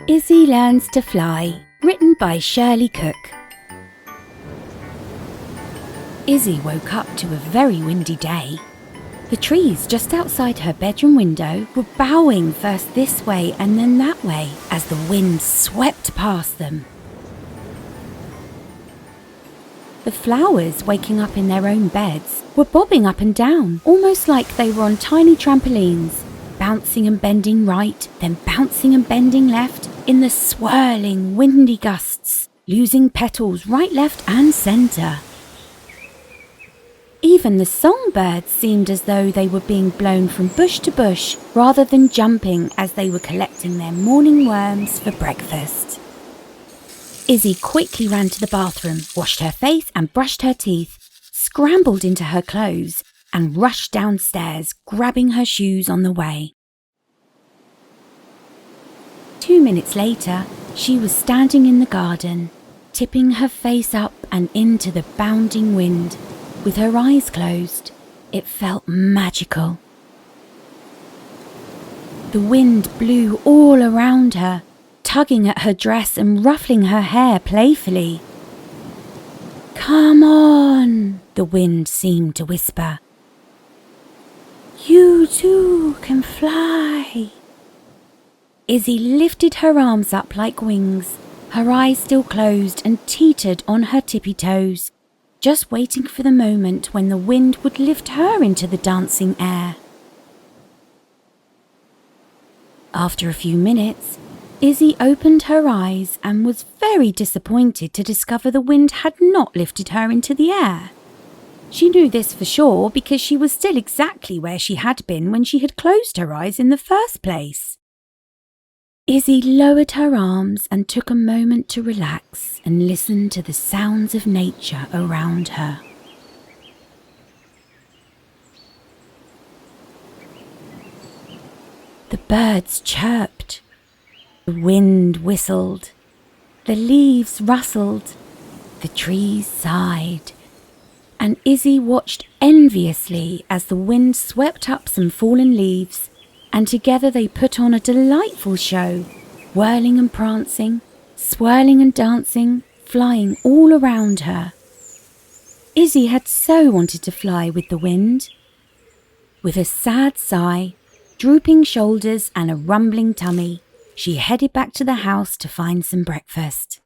Izzy Learns to Fly, written by Shirley Cooke. Izzy woke up to a very windy day. The trees just outside her bedroom window were bowing first this way and then that way as the wind swept past them. The flowers, waking up in their own beds, were bobbing up and down, almost like they were on tiny trampolines, bouncing and bending right, then bouncing and bending left, in the swirling, windy gusts, losing petals right, left and centre. Even the songbirds seemed as though they were being blown from bush to bush rather than jumping as they were collecting their morning worms for breakfast. Izzy quickly ran to the bathroom, washed her face and brushed her teeth, scrambled into her clothes and rushed downstairs, grabbing her shoes on the way. 2 minutes later, she was standing in the garden, tipping her face up and into the bounding wind. With her eyes closed, it felt magical. The wind blew all around her, tugging at her dress and ruffling her hair playfully. "Come on," the wind seemed to whisper. "You too can fly." Izzy lifted her arms up like wings, her eyes still closed, and teetered on her tippy toes, just waiting for the moment when the wind would lift her into the dancing air. After a few minutes, Izzy opened her eyes and was very disappointed to discover the wind had not lifted her into the air. She knew this for sure because she was still exactly where she had been when she had closed her eyes in the first place. Izzy lowered her arms and took a moment to relax and listen to the sounds of nature around her. The birds chirped, the wind whistled, the leaves rustled, the trees sighed, and Izzy watched enviously as the wind swept up some fallen leaves, and together they put on a delightful show, whirling and prancing, swirling and dancing, flying all around her. Izzy had so wanted to fly with the wind. With a sad sigh, drooping shoulders and a rumbling tummy, she headed back to the house to find some breakfast.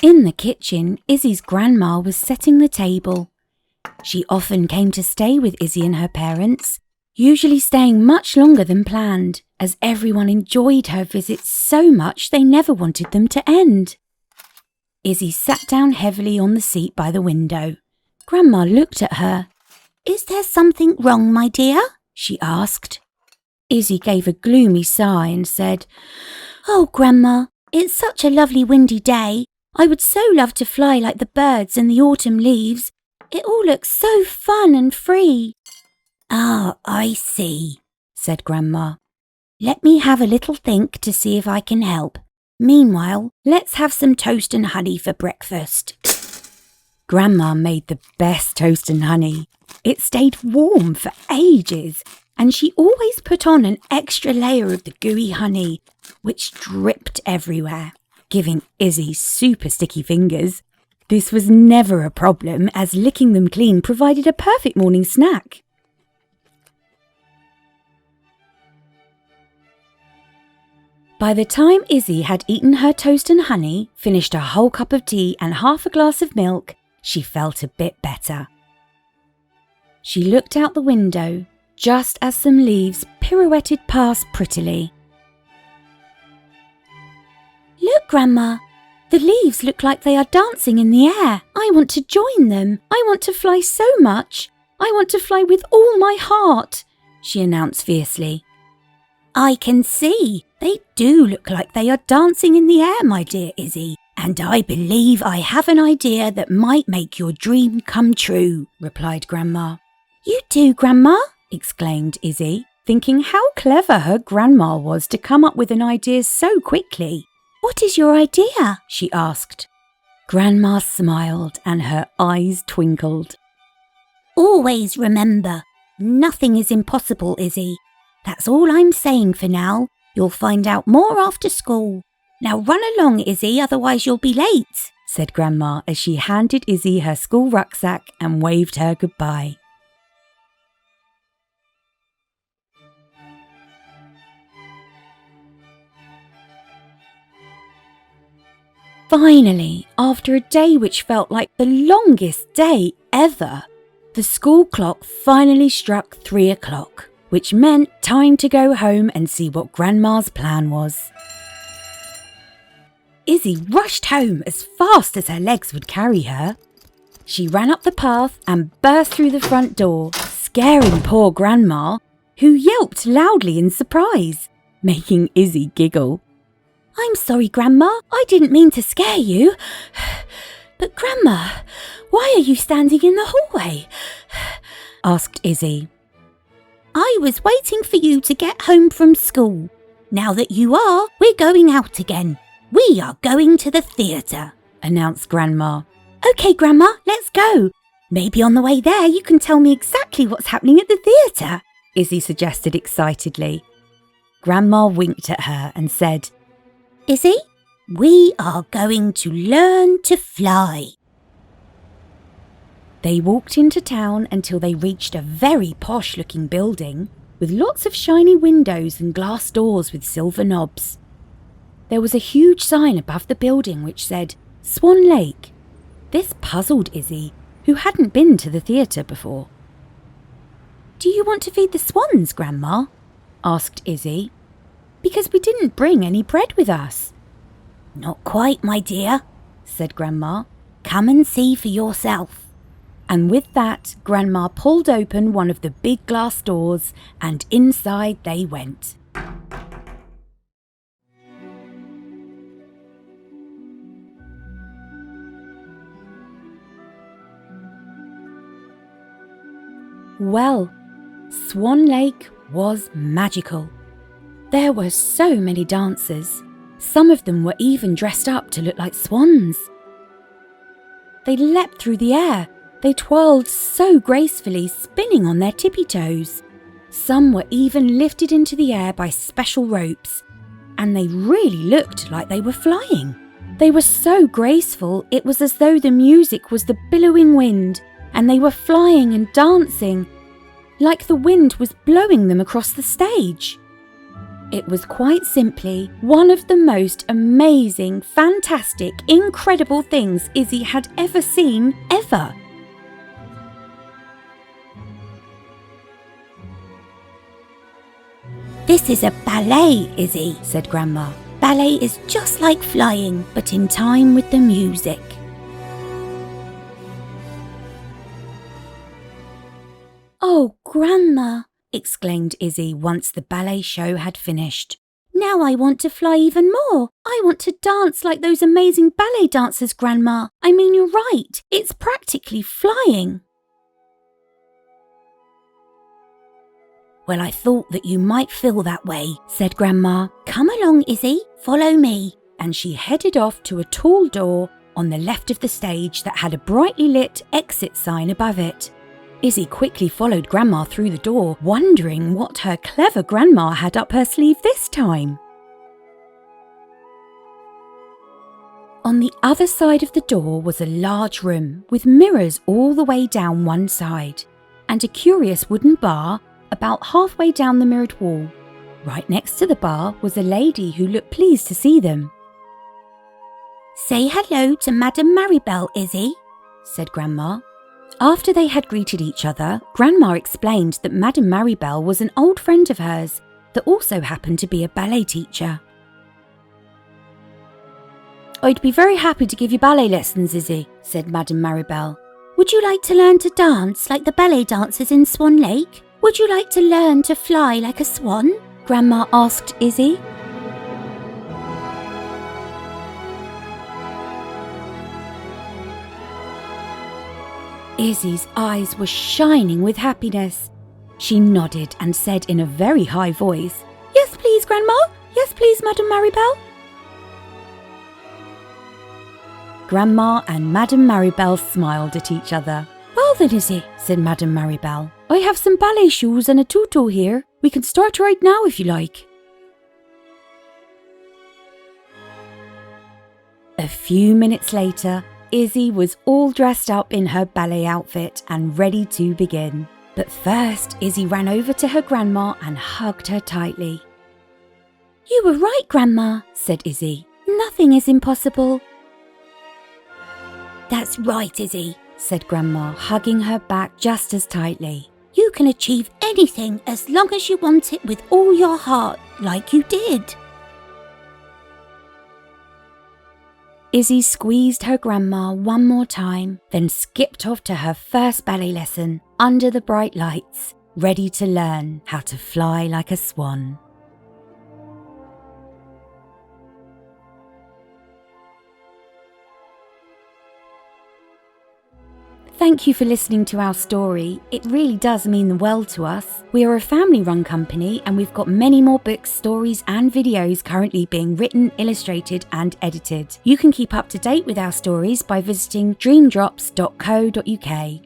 In the kitchen, Izzy's grandma was setting the table. She often came to stay with Izzy and her parents, usually staying much longer than planned, as everyone enjoyed her visits so much they never wanted them to end. Izzy sat down heavily on the seat by the window. Grandma looked at her. "Is there something wrong, my dear?" she asked. Izzy gave a gloomy sigh and said, "Oh, Grandma, it's such a lovely windy day. I would so love to fly like the birds and the autumn leaves. It all looks so fun and free." "Ah, I see," said Grandma. "Let me have a little think to see if I can help. Meanwhile, let's have some toast and honey for breakfast." Grandma made the best toast and honey. It stayed warm for ages, and she always put on an extra layer of the gooey honey, which dripped everywhere, giving Izzy super sticky fingers. This was never a problem, as licking them clean provided a perfect morning snack. By the time Izzy had eaten her toast and honey, finished a whole cup of tea and half a glass of milk, she felt a bit better. She looked out the window just as some leaves pirouetted past prettily. "Look, Grandma, the leaves look like they are dancing in the air. I want to join them. I want to fly so much. I want to fly with all my heart," she announced fiercely. "I can see. They do look like they are dancing in the air, my dear Izzy, and I believe I have an idea that might make your dream come true," replied Grandma. "You do, Grandma?" exclaimed Izzy, thinking how clever her grandma was to come up with an idea so quickly. "What is your idea?" she asked. Grandma smiled and her eyes twinkled. "Always remember, nothing is impossible, Izzy. That's all I'm saying for now. You'll find out more after school. Now run along, Izzy, otherwise you'll be late, said Grandma as she handed Izzy her school rucksack and waved her goodbye. Finally, after a day which felt like the longest day ever, the school clock finally struck 3 o'clock, which meant time to go home and see what Grandma's plan was. Izzy rushed home as fast as her legs would carry her. She ran up the path and burst through the front door, scaring poor Grandma, who yelped loudly in surprise, making Izzy giggle. I'm sorry, Grandma, I didn't mean to scare you. But Grandma, why are you standing in the hallway? Asked Izzy. I was waiting for you to get home from school. Now that you are, we're going out again. We are going to the theatre, announced Grandma. OK, Grandma, let's go. Maybe on the way there you can tell me exactly what's happening at the theatre, Izzy suggested excitedly. Grandma winked at her and said, Izzy, we are going to learn to fly. They walked into town until they reached a very posh-looking building with lots of shiny windows and glass doors with silver knobs. There was a huge sign above the building which said, Swan Lake. This puzzled Izzy, who hadn't been to the theatre before. Do you want to feed the swans, Grandma? Asked Izzy. Because we didn't bring any bread with us. Not quite, my dear, said Grandma. Come and see for yourself. And with that, Grandma pulled open one of the big glass doors, and inside they went. Well, Swan Lake was magical. There were so many dancers. Some of them were even dressed up to look like swans. They leapt through the air. They twirled so gracefully, spinning on their tippy toes. Some were even lifted into the air by special ropes, and they really looked like they were flying. They were so graceful, it was as though the music was the billowing wind, and they were flying and dancing, like the wind was blowing them across the stage. It was quite simply one of the most amazing, fantastic, incredible things Izzy had ever seen, ever. This is a ballet, Izzy, said Grandma. Ballet is just like flying, but in time with the music. Oh, Grandma, exclaimed Izzy once the ballet show had finished. Now I want to fly even more. I want to dance like those amazing ballet dancers, Grandma. I mean, you're right. It's practically flying. Well, I thought that you might feel that way, said Grandma. Come along, Izzy. Follow me. And she headed off to a tall door on the left of the stage that had a brightly lit exit sign above it. Izzy quickly followed Grandma through the door, wondering what her clever Grandma had up her sleeve this time. On the other side of the door was a large room with mirrors all the way down one side, and a curious wooden bar about halfway down the mirrored wall. Right next to the bar was a lady who looked pleased to see them. Say hello to Madame Maribel, Izzy, said Grandma. After they had greeted each other, Grandma explained that Madame Maribel was an old friend of hers that also happened to be a ballet teacher. I'd be very happy to give you ballet lessons, Izzy, said Madame Maribel. Would you like to learn to dance like the ballet dancers in Swan Lake? Would you like to learn to fly like a swan? Grandma asked Izzy. Izzy's eyes were shining with happiness. She nodded and said in a very high voice, Yes, please, Grandma. Yes, please, Madame Maribel. Grandma and Madame Maribel smiled at each other. Well then, Izzy, said Madame Maribel, I have some ballet shoes and a tutu here. We can start right now if you like. A few minutes later, Izzy was all dressed up in her ballet outfit and ready to begin. But first, Izzy ran over to her grandma and hugged her tightly. "You were right, Grandma," said Izzy. "Nothing is impossible." "That's right, Izzy," said Grandma, hugging her back just as tightly. "You can achieve anything as long as you want it with all your heart, like you did." Izzy squeezed her grandma one more time, then skipped off to her first ballet lesson under the bright lights, ready to learn how to fly like a swan. Thank you for listening to our story. It really does mean the world to us. We are a family-run company and we've got many more books, stories and videos currently being written, illustrated and edited. You can keep up to date with our stories by visiting dreamdrops.co.uk.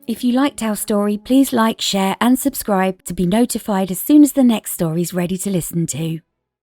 If you liked our story, please like, share and subscribe to be notified as soon as the next story is ready to listen to.